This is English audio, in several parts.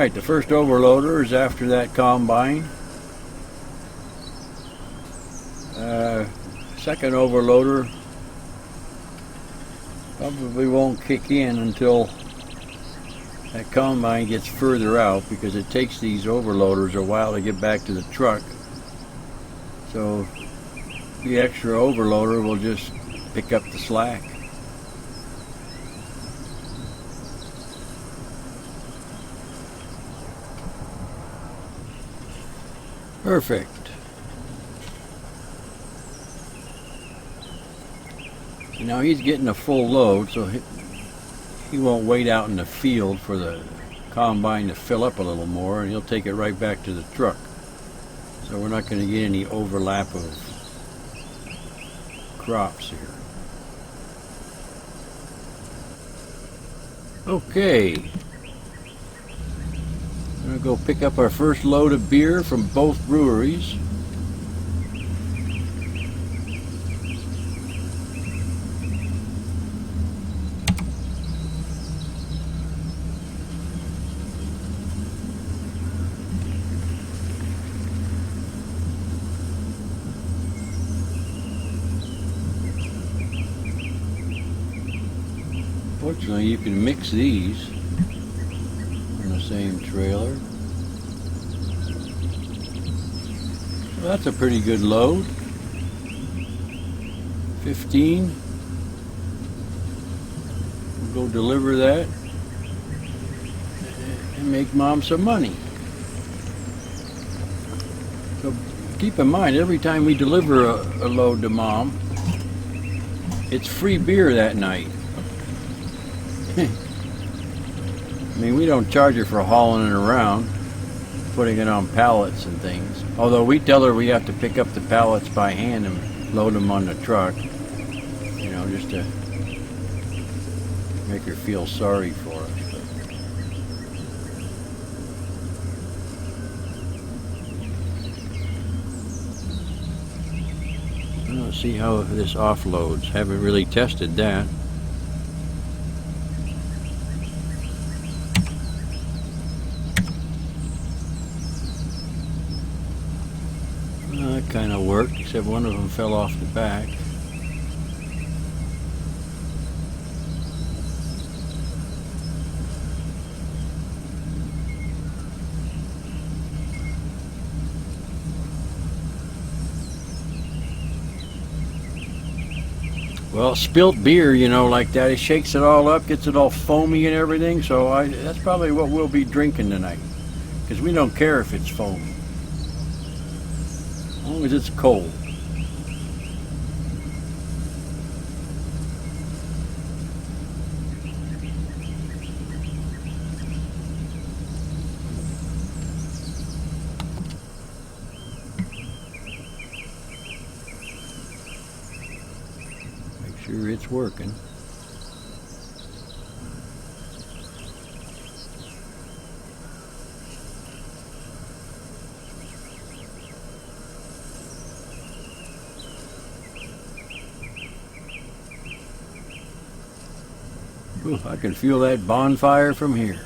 Alright, the first overloader is after that combine. Second overloader probably won't kick in until that combine gets further out, because it takes these overloaders a while to get back to the truck. So the extra overloader will just pick up the slack. Perfect. Now he's getting a full load, so he won't wait out in the field for the combine to fill up a little more, and he'll take it right back to the truck. So we're not going to get any overlap of crops here. Okay. I'm going to go pick up our first load of beer from both breweries. Fortunately, you can mix these on the same trailer. Well, that's a pretty good load. 15. We'll go deliver that and make Mom some money. So keep in mind, every time we deliver a load to Mom, it's free beer that night. I mean, we don't charge her for hauling it around, putting it on pallets and things. Although we tell her we have to pick up the pallets by hand and load them on the truck, you know, just to make her feel sorry for us. Let's see how this offloads. Haven't really tested that. That kind of worked, except one of them fell off the back. Well, spilt beer, you know, like that, it shakes it all up, gets it all foamy and everything, so that's probably what we'll be drinking tonight, because we don't care if it's foamy. As long as it's cold. Make sure it's working. Ooh, I can feel that bonfire from here.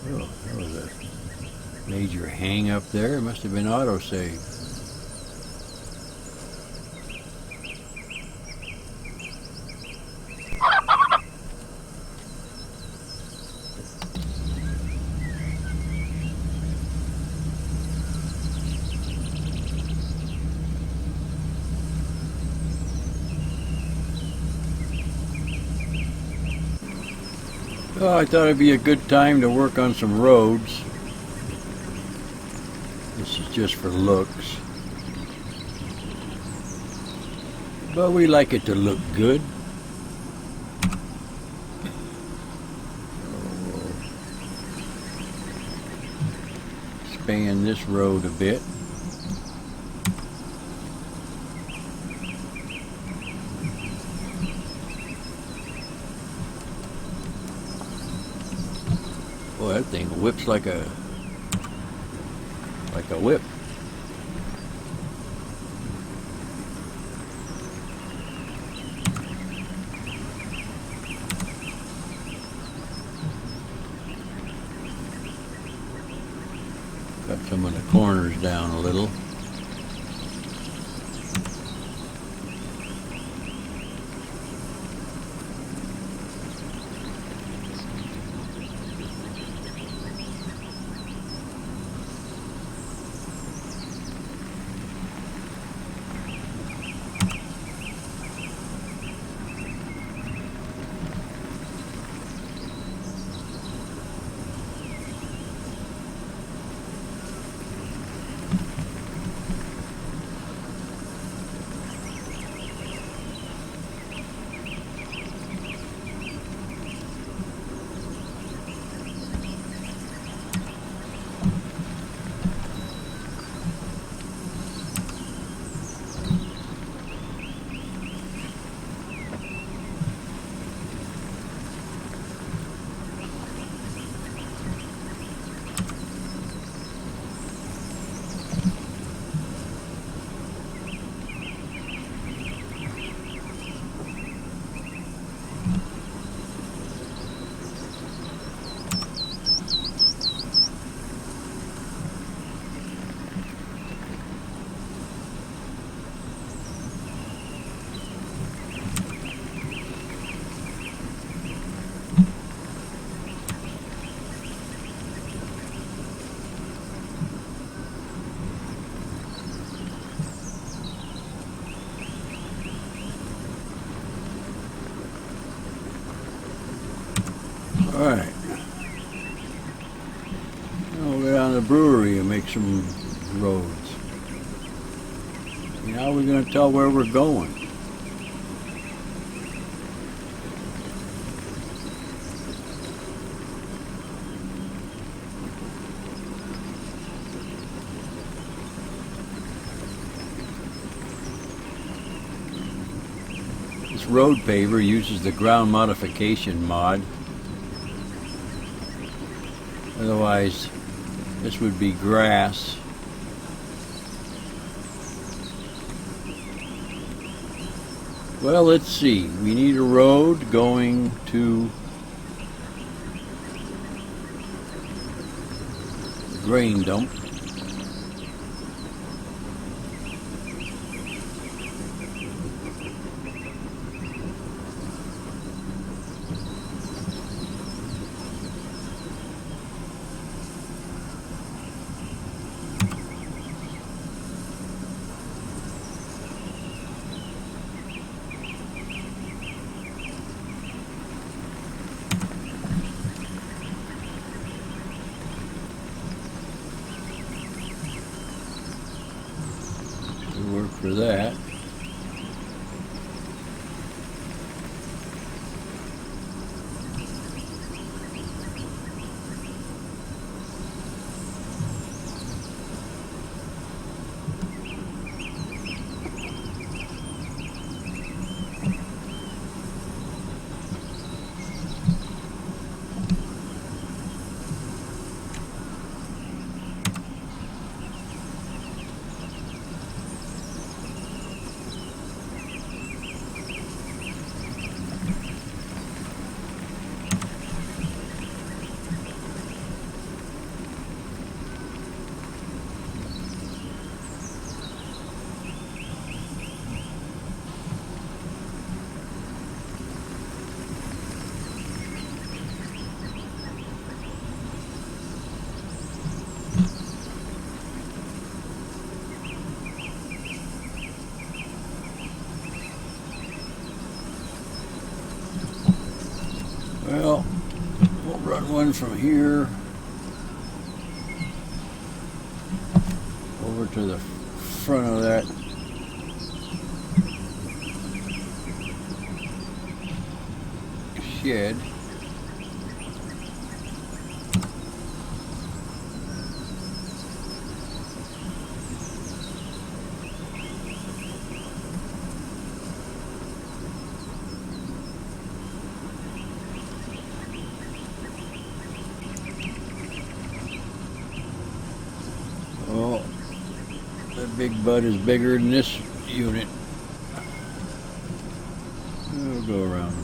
Oh, that was a major hang up there. It must have been autosave. Oh, I thought it'd be a good time to work on some roads. This is just for looks. But we like it to look good. Span this road a bit. Boy, that thing whips like a whip. Got some of the corners down a little. Alright. Now we'll go down to the brewery and make some roads. Now we're going to tell where we're going. This road paver uses the ground modification mod. Otherwise, this would be grass. Well, let's see. We need a road going to the grain dump. Work for that. Well, we'll run one from here over to the front of that shed. Oh, that big bud is bigger than this unit. We'll go around.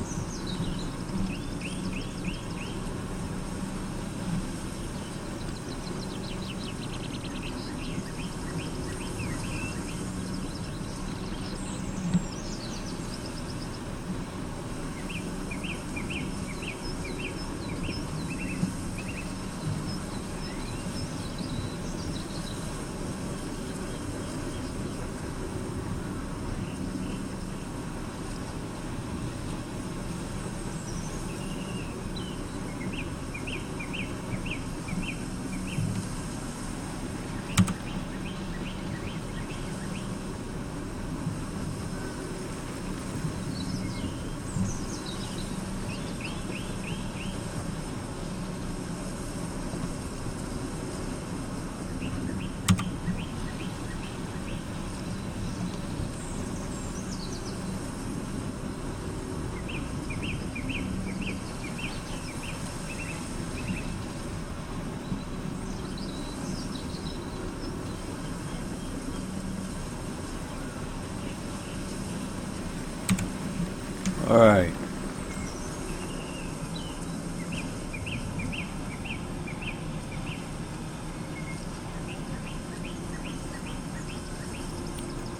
All right.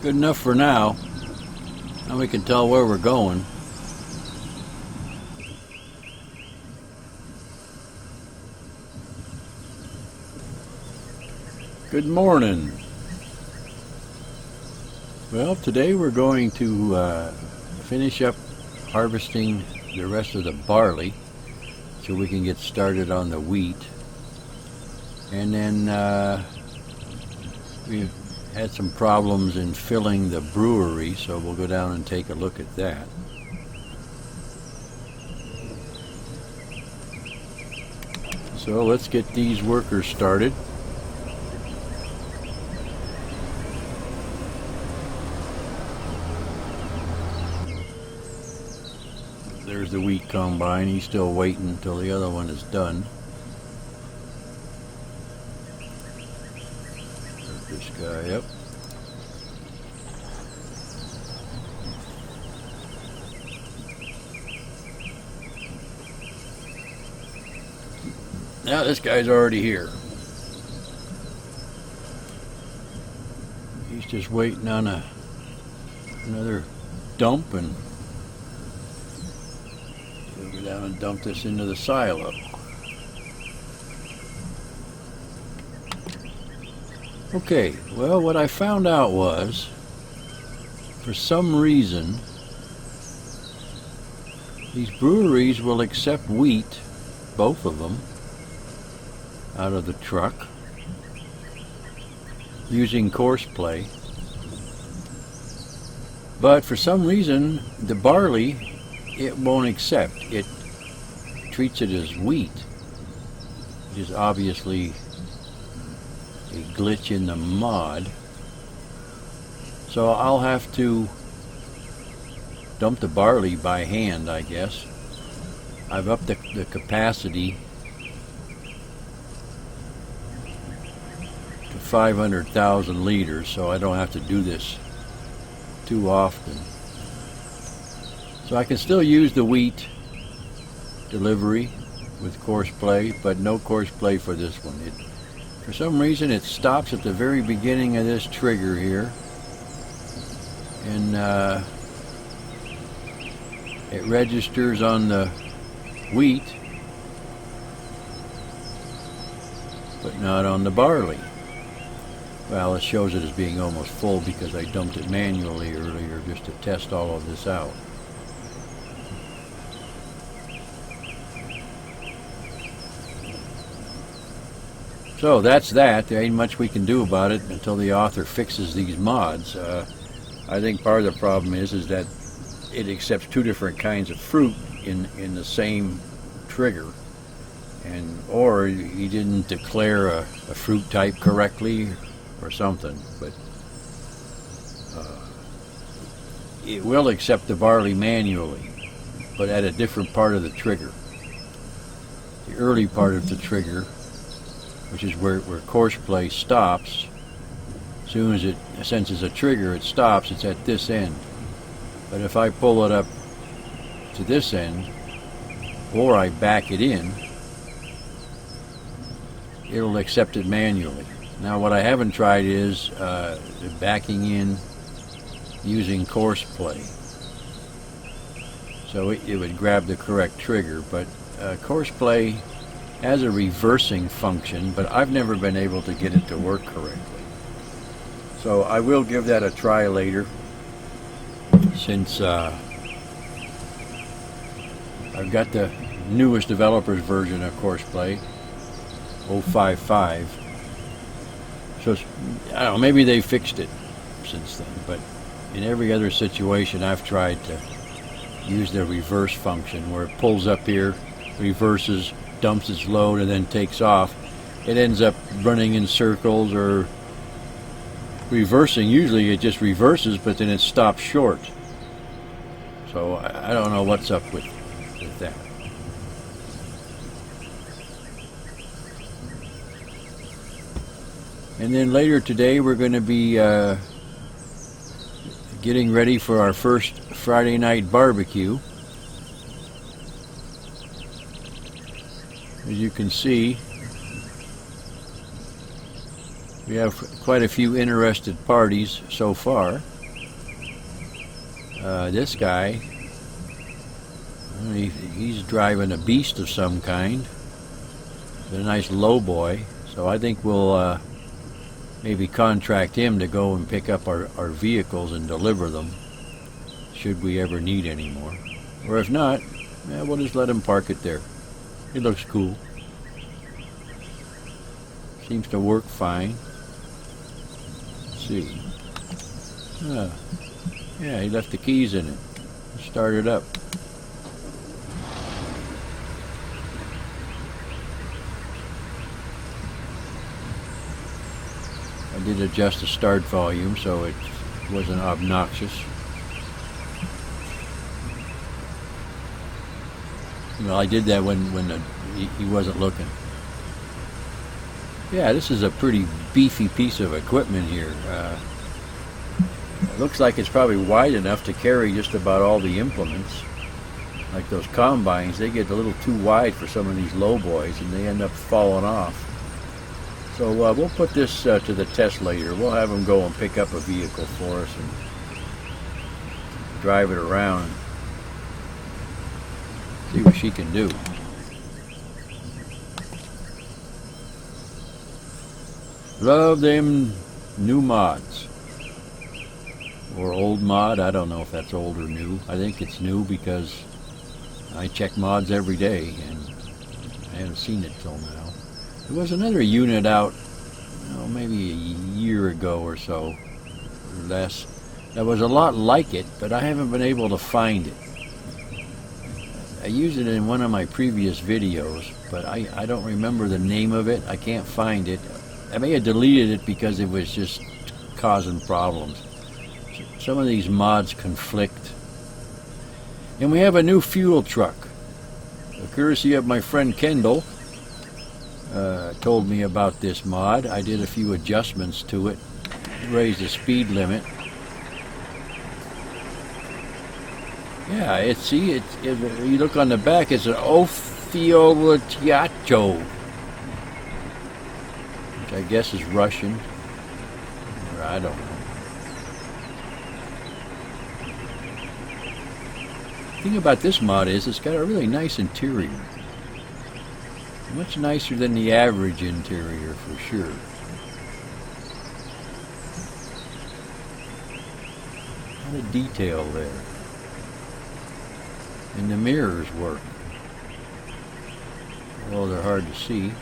Good enough for now. Now we can tell where we're going. Good morning. Well, today we're going to finish up harvesting the rest of the barley so we can get started on the wheat. And then we had some problems in filling the brewery, so we'll go down and take a look at that. So let's get these workers started. There's the wheat combine. He's still waiting until the other one is done. There's this guy up. Now this guy's already here. He's just waiting on another dump, and we'll go down and dump this into the silo. Okay, well, what I found out was, for some reason, these breweries will accept wheat, both of them, out of the truck using coarse play, but for some reason the barley it won't accept. It treats it as wheat, which is obviously a glitch in the mod. So I'll have to dump the barley by hand, I guess. I've upped the capacity 500,000 liters, so I don't have to do this too often. So I can still use the wheat delivery with coarse play, but no coarse play for this one. For some reason it stops at the very beginning of this trigger here, and it registers on the wheat but not on the barley. Well, it shows it as being almost full because I dumped it manually earlier just to test all of this out. So that's that. There ain't much we can do about it until the author fixes these mods. I think part of the problem is that it accepts two different kinds of fruit in the same trigger, or he didn't declare a fruit type correctly or something, but it will accept the barley manually, but at a different part of the trigger. The early part of the trigger, which is where coarse play stops, as soon as it senses a trigger, it stops. It's at this end. But if I pull it up to this end, or I back it in, it'll accept it manually. Now what I haven't tried is backing in using coarse play, so it would grab the correct trigger, but coarse play has a reversing function, but I've never been able to get it to work correctly. So I will give that a try later, since I've got the newest developer's version of coarse play, 0.55. So I don't know, maybe they fixed it since then, but in every other situation I've tried to use the reverse function where it pulls up here, reverses, dumps its load, and then takes off. It ends up running in circles or reversing. Usually it just reverses, but then it stops short. So I don't know what's up with that. And then later today we're going to be getting ready for our first Friday night barbecue. As you can see, we have quite a few interested parties so far. This guy, he's driving a beast of some kind. It's a nice low boy, so I think we'll maybe contract him to go and pick up our vehicles and deliver them, should we ever need any more. Or if not, we'll just let him park it there. It looks cool. Seems to work fine. Let's see. Yeah, he left the keys in it. Start it up. I did adjust the start volume so it wasn't obnoxious. Well, I did that when he wasn't looking. Yeah, this is a pretty beefy piece of equipment here. It looks like it's probably wide enough to carry just about all the implements. Like those combines, they get a little too wide for some of these low boys and they end up falling off. So we'll put this to the test later. We'll have them go and pick up a vehicle for us and drive it around. See what she can do. Love them new mods. Or old mod. I don't know if that's old or new. I think it's new because I check mods every day and I haven't seen it till now. There was another unit out, maybe a year ago or so, or less. That was a lot like it, but I haven't been able to find it. I used it in one of my previous videos, but I don't remember the name of it. I can't find it. I may have deleted it because it was just causing problems. Some of these mods conflict. And we have a new fuel truck. Courtesy of my friend Kendall. Told me about this mod. I did a few adjustments to it. Raised the speed limit. Yeah, you look on the back, it's an Offiolatiacho, which I guess is Russian, or I don't know. The thing about this mod is it's got a really nice interior. Much nicer than the average interior, for sure. A lot of detail there. And the mirrors work. Well, they're hard to see.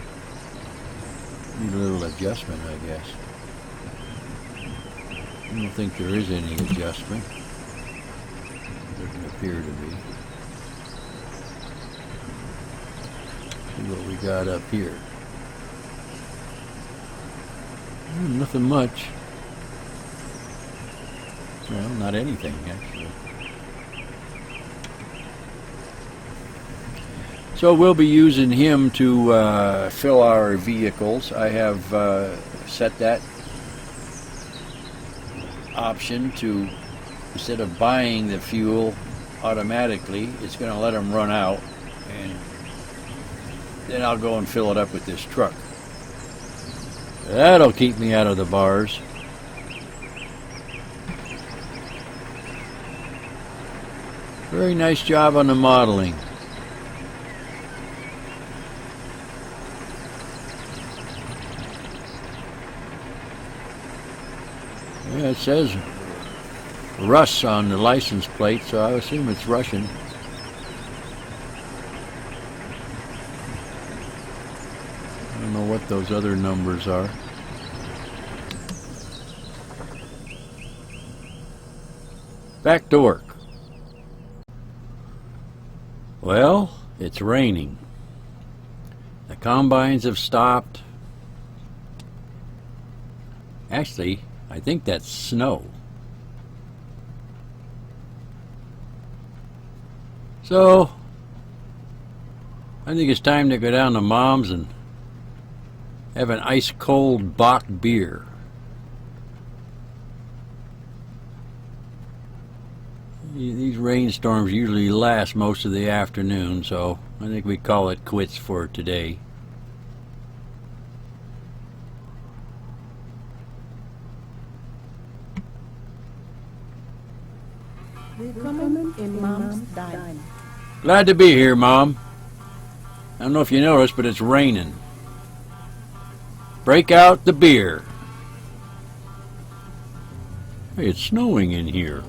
Need a little adjustment, I guess. I don't think there is any adjustment. Doesn't appear to be. See what we got up here. Nothing much. Well, not anything, actually. So we'll be using him to fill our vehicles. I have set that option to, instead of buying the fuel automatically, it's going to let them run out, and then I'll go and fill it up with this truck. That'll keep me out of the bars. Very nice job on the modeling. Yeah, it says Rus on the license plate, so I assume it's Russian. I don't know what those other numbers are. Back to work. Well, it's raining. The combines have stopped. Actually, I think that's snow. So, I think it's time to go down to Mom's and have an ice-cold bock beer. These rainstorms usually last most of the afternoon, so I think we call it quits for today. Willkommen in Mom's Diner. Glad to be here, Mom. I don't know if you noticed, but it's raining. Break out the beer. Hey, it's snowing in here.